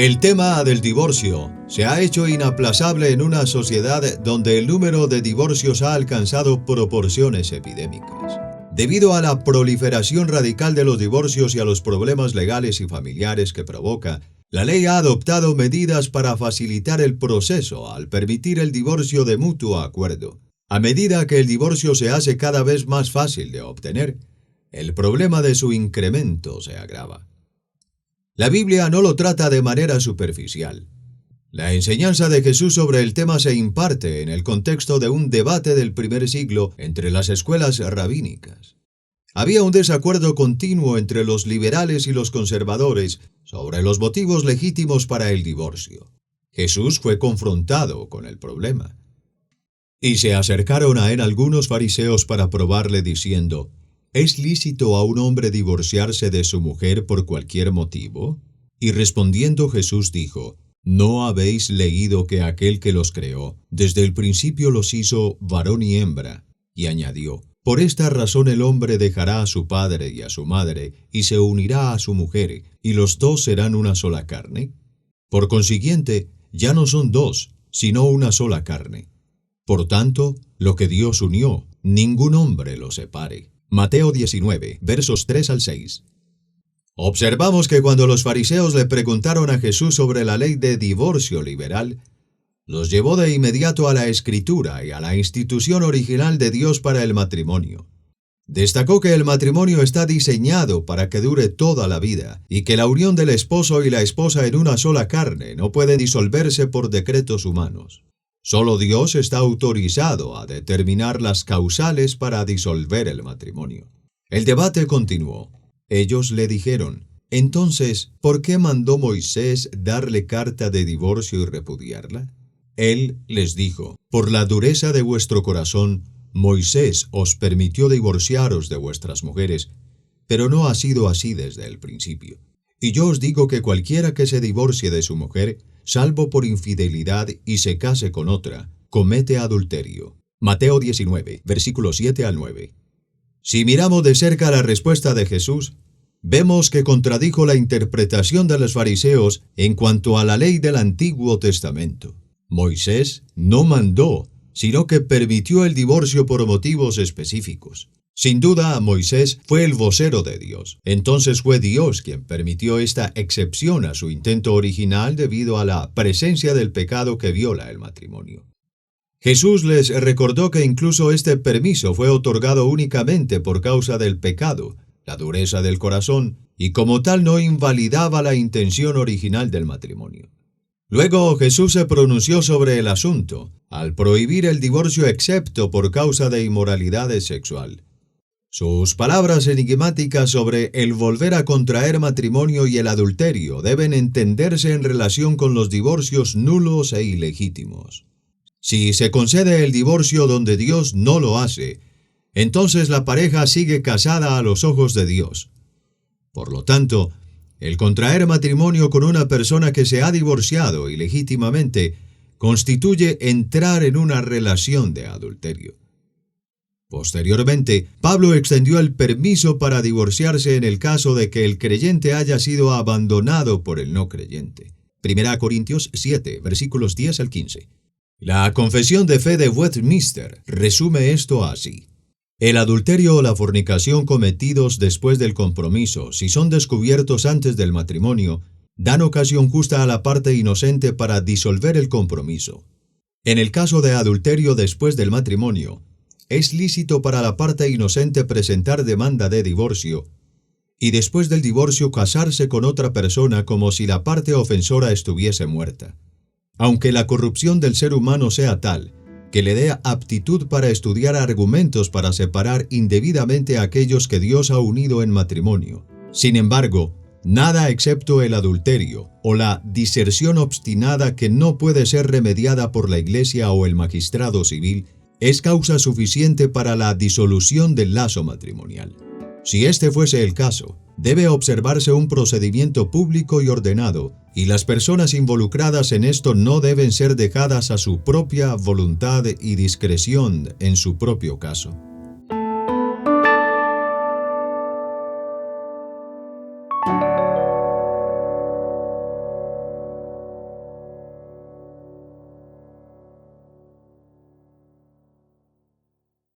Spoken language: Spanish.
El tema del divorcio se ha hecho inaplazable en una sociedad donde el número de divorcios ha alcanzado proporciones epidémicas. Debido a la proliferación radical de los divorcios y a los problemas legales y familiares que provoca, la ley ha adoptado medidas para facilitar el proceso al permitir el divorcio de mutuo acuerdo. A medida que el divorcio se hace cada vez más fácil de obtener, el problema de su incremento se agrava. La Biblia no lo trata de manera superficial. La enseñanza de Jesús sobre el tema se imparte en el contexto de un debate del primer siglo entre las escuelas rabínicas. Había un desacuerdo continuo entre los liberales y los conservadores sobre los motivos legítimos para el divorcio. Jesús fue confrontado con el problema. Y se acercaron a él algunos fariseos para probarle diciendo: ¿Es lícito a un hombre divorciarse de su mujer por cualquier motivo? Y respondiendo Jesús dijo: ¿No habéis leído que aquel que los creó, desde el principio los hizo varón y hembra? Y añadió: Por esta razón el hombre dejará a su padre y a su madre, y se unirá a su mujer, y los dos serán una sola carne. Por consiguiente, ya no son dos, sino una sola carne. Por tanto, lo que Dios unió, ningún hombre lo separe. Mateo 19, versos 3 al 6. Observamos que cuando los fariseos le preguntaron a Jesús sobre la ley de divorcio liberal, los llevó de inmediato a la Escritura y a la institución original de Dios para el matrimonio. Destacó que el matrimonio está diseñado para que dure toda la vida y que la unión del esposo y la esposa en una sola carne no puede disolverse por decretos humanos. Solo Dios está autorizado a determinar las causales para disolver el matrimonio. El debate continuó. Ellos le dijeron: Entonces, ¿por qué mandó Moisés darle carta de divorcio y repudiarla? Él les dijo: Por la dureza de vuestro corazón, Moisés os permitió divorciaros de vuestras mujeres, pero no ha sido así desde el principio. Y yo os digo que cualquiera que se divorcie de su mujer, salvo por infidelidad y se case con otra, comete adulterio. Mateo 19, versículos 7 al 9. Si miramos de cerca la respuesta de Jesús, vemos que contradijo la interpretación de los fariseos en cuanto a la ley del Antiguo Testamento. Moisés no mandó, sino que permitió el divorcio por motivos específicos. Sin duda, Moisés fue el vocero de Dios. Entonces fue Dios quien permitió esta excepción a su intento original debido a la presencia del pecado que viola el matrimonio. Jesús les recordó que incluso este permiso fue otorgado únicamente por causa del pecado, la dureza del corazón, y como tal no invalidaba la intención original del matrimonio. Luego Jesús se pronunció sobre el asunto, al prohibir el divorcio excepto por causa de inmoralidad sexual. Sus palabras enigmáticas sobre el volver a contraer matrimonio y el adulterio deben entenderse en relación con los divorcios nulos e ilegítimos. Si se concede el divorcio donde Dios no lo hace, entonces la pareja sigue casada a los ojos de Dios. Por lo tanto, el contraer matrimonio con una persona que se ha divorciado ilegítimamente constituye entrar en una relación de adulterio. Posteriormente, Pablo extendió el permiso para divorciarse en el caso de que el creyente haya sido abandonado por el no creyente. 1 Corintios 7, versículos 10 al 15. La Confesión de Fe de Westminster resume esto así: El adulterio o la fornicación cometidos después del compromiso, si son descubiertos antes del matrimonio, dan ocasión justa a la parte inocente para disolver el compromiso. En el caso de adulterio después del matrimonio, es lícito para la parte inocente presentar demanda de divorcio y después del divorcio casarse con otra persona como si la parte ofensora estuviese muerta. Aunque la corrupción del ser humano sea tal que le dé aptitud para estudiar argumentos para separar indebidamente a aquellos que Dios ha unido en matrimonio. Sin embargo, nada excepto el adulterio o la diserción obstinada que no puede ser remediada por la Iglesia o el magistrado civil es causa suficiente para la disolución del lazo matrimonial. Si este fuese el caso, debe observarse un procedimiento público y ordenado, y las personas involucradas en esto no deben ser dejadas a su propia voluntad y discreción en su propio caso.